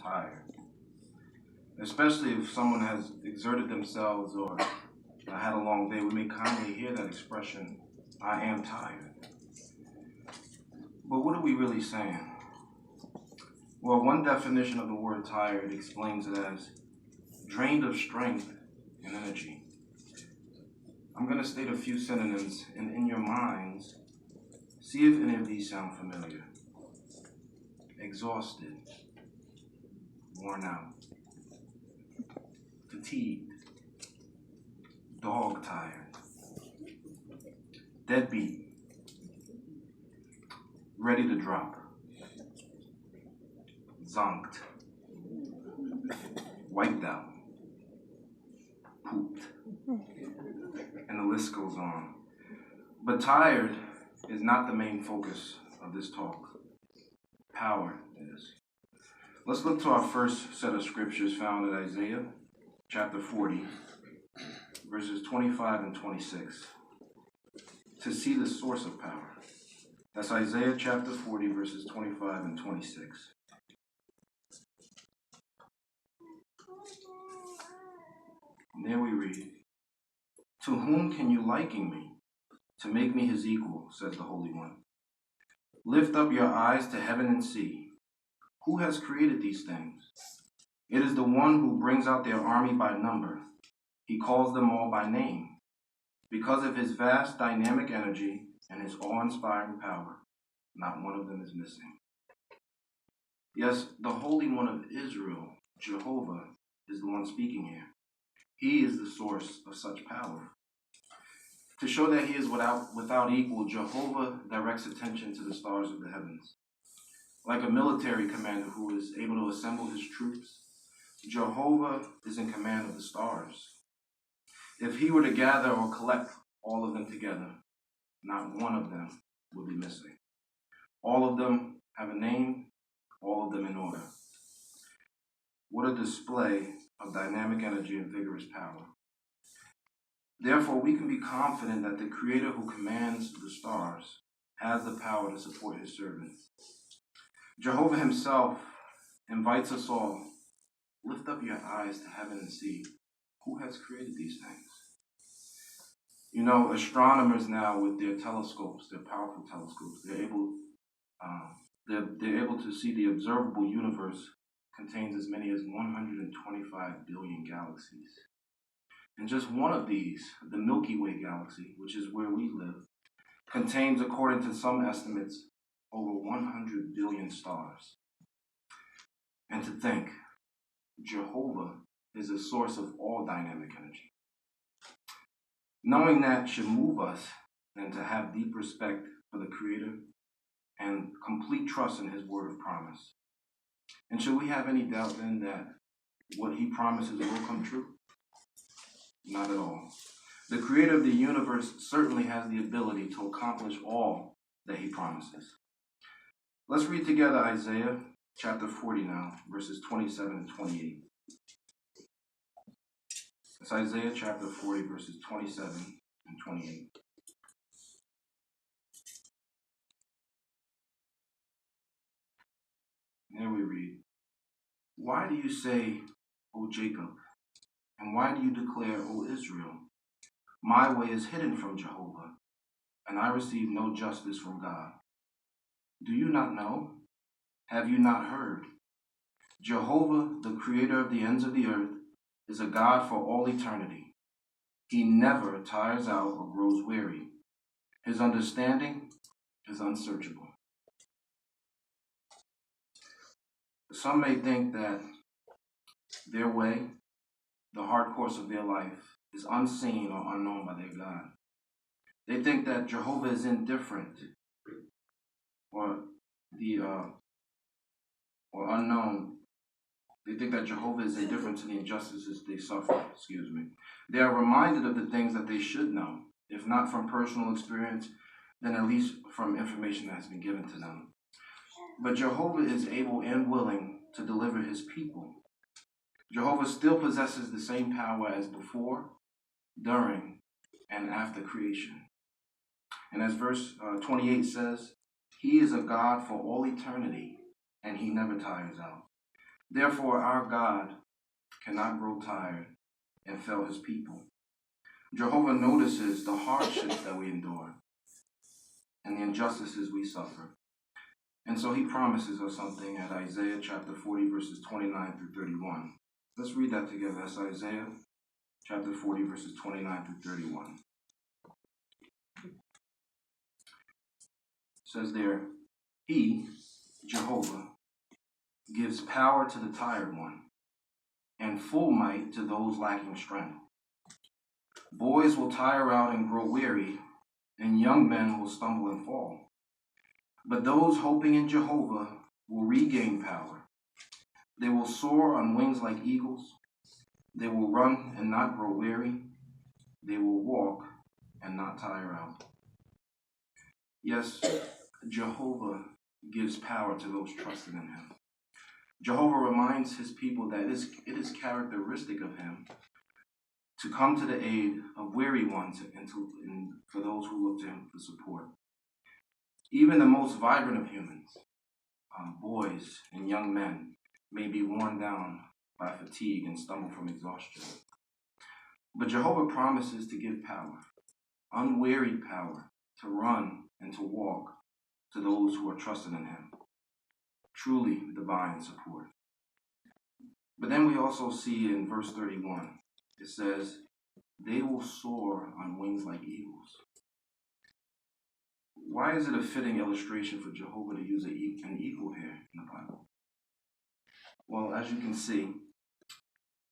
tired. Especially if someone has exerted themselves or had a long day, we may commonly hear that expression, I am tired. But what are we really saying? Well, one definition of the word tired explains it as drained of strength and energy. I'm going to state a few synonyms, and in your minds, see if any of these sound familiar. Exhausted, worn out, fatigued, dog-tired, deadbeat, ready to drop, zonked, wiped out, pooped, and the list goes on. But tired is not the main focus of this talk. Power is. Let's look to our first set of scriptures found in Isaiah chapter 40, verses 25 and 26, to see the source of power. That's Isaiah chapter 40, verses 25 and 26. And there we read, To whom can you liken me, to make me his equal, says the Holy One. Lift up your eyes to heaven and see. Who has created these things? It is the one who brings out their army by number. He calls them all by name. Because of his vast dynamic energy and his awe-inspiring power, not one of them is missing. Yes, the Holy One of Israel, Jehovah, is the one speaking here. He is the source of such power. To show that he is without equal, Jehovah directs attention to the stars of the heavens. Like a military commander who is able to assemble his troops, Jehovah is in command of the stars. If he were to gather or collect all of them together, not one of them would be missing. All of them have a name, all of them in order. What a display of dynamic energy and vigorous power. Therefore, we can be confident that the Creator who commands the stars has the power to support his servants. Jehovah himself invites us all, lift up your eyes to heaven and see who has created these things. You know, astronomers now with their telescopes, their powerful telescopes, they're able to see the observable universe contains as many as 125 billion galaxies. And just one of these, the Milky Way galaxy, which is where we live, contains, according to some estimates, over 100 billion stars. And to think, Jehovah is the source of all dynamic energy. Knowing that should move us then to have deep respect for the Creator and complete trust in his word of promise. And should we have any doubt then that what he promises will come true? Not at all. The Creator of the universe certainly has the ability to accomplish all that he promises. Let's read together Isaiah chapter 40 now, verses 27 and 28. It's Isaiah chapter 40, verses 27 and 28. There we read, Why do you say, O Jacob, and why do you declare, O Israel, my way is hidden from Jehovah, and I receive no justice from God? Do you not know? Have you not heard? Jehovah, the creator of the ends of the earth, is a God for all eternity. He never tires out or grows weary. His understanding is unsearchable. Some may think that their way, the hard course of their life, is unseen or unknown by their God. They think that Jehovah is indifferent or unknown. They think that Jehovah is indifferent to the injustices they suffer. They are reminded of the things that they should know, if not from personal experience, then at least from information that has been given to them. But Jehovah is able and willing to deliver his people. Jehovah still possesses the same power as before, during, and after creation. And as verse 28 says, he is a God for all eternity, and he never tires out. Therefore, our God cannot grow tired and fail his people. Jehovah notices the hardships that we endure and the injustices we suffer. And so he promises us something at Isaiah chapter 40, verses 29 through 31. Let's read that together. That's Isaiah chapter 40, verses 29 through 31. It says there, He, Jehovah, gives power to the tired one and full might to those lacking strength. Boys will tire out and grow weary, and young men will stumble and fall. But those hoping in Jehovah will regain power. They will soar on wings like eagles. They will run and not grow weary. They will walk and not tire out. Yes, Jehovah gives power to those trusting in him. Jehovah reminds his people that it is characteristic of him to come to the aid of weary ones and for those who look to him for support. Even the most vibrant of humans, boys and young men, may be worn down by fatigue and stumble from exhaustion. But Jehovah promises to give power, unwearied power, to run and to walk to those who are trusting in him. Truly divine support. But then we also see in verse 31, it says, they will soar on wings like eagles. Why is it a fitting illustration for Jehovah to use an eagle here in the Bible? Well, as you can see,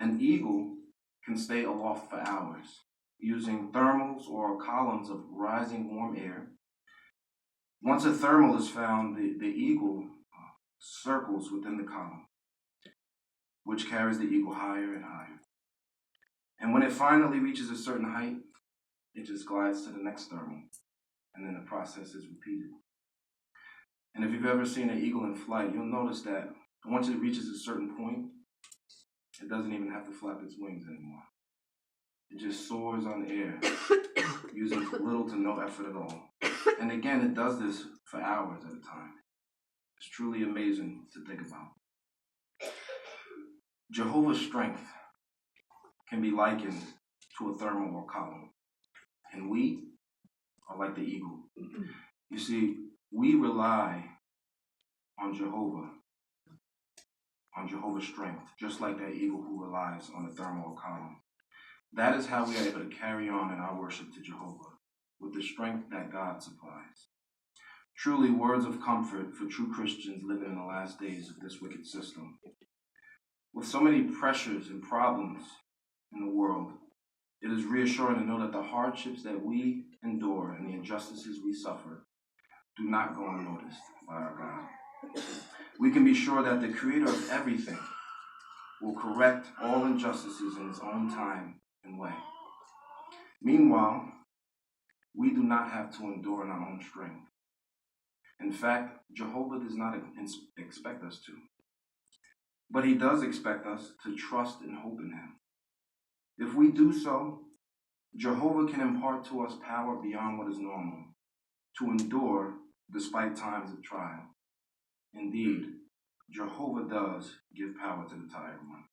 an eagle can stay aloft for hours using thermals or columns of rising warm air. Once a thermal is found, the eagle circles within the column, which carries the eagle higher and higher. And when it finally reaches a certain height, it just glides to the next thermal, and then the process is repeated. And if you've ever seen an eagle in flight, you'll notice that once it reaches a certain point, it doesn't even have to flap its wings anymore. It just soars on air, using little to no effort at all. And again, it does this for hours at a time. It's truly amazing to think about. Jehovah's strength can be likened to a thermal or column, and we are like the eagle. You see, we rely on Jehovah, on Jehovah's strength, just like that eagle who relies on the thermal or column. That is how we are able to carry on in our worship to Jehovah, with the strength that God supplies. Truly words of comfort for true Christians living in the last days of this wicked system. With so many pressures and problems in the world, it is reassuring to know that the hardships that we endure and the injustices we suffer do not go unnoticed by our God. We can be sure that the Creator of everything will correct all injustices in his own time and way. Meanwhile, we do not have to endure in our own strength. In fact, Jehovah does not expect us to. But he does expect us to trust and hope in him. If we do so, Jehovah can impart to us power beyond what is normal, to endure despite times of trial. Indeed, Jehovah does give power to the tired one.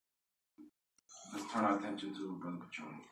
Let's turn our attention to Brother Patroni.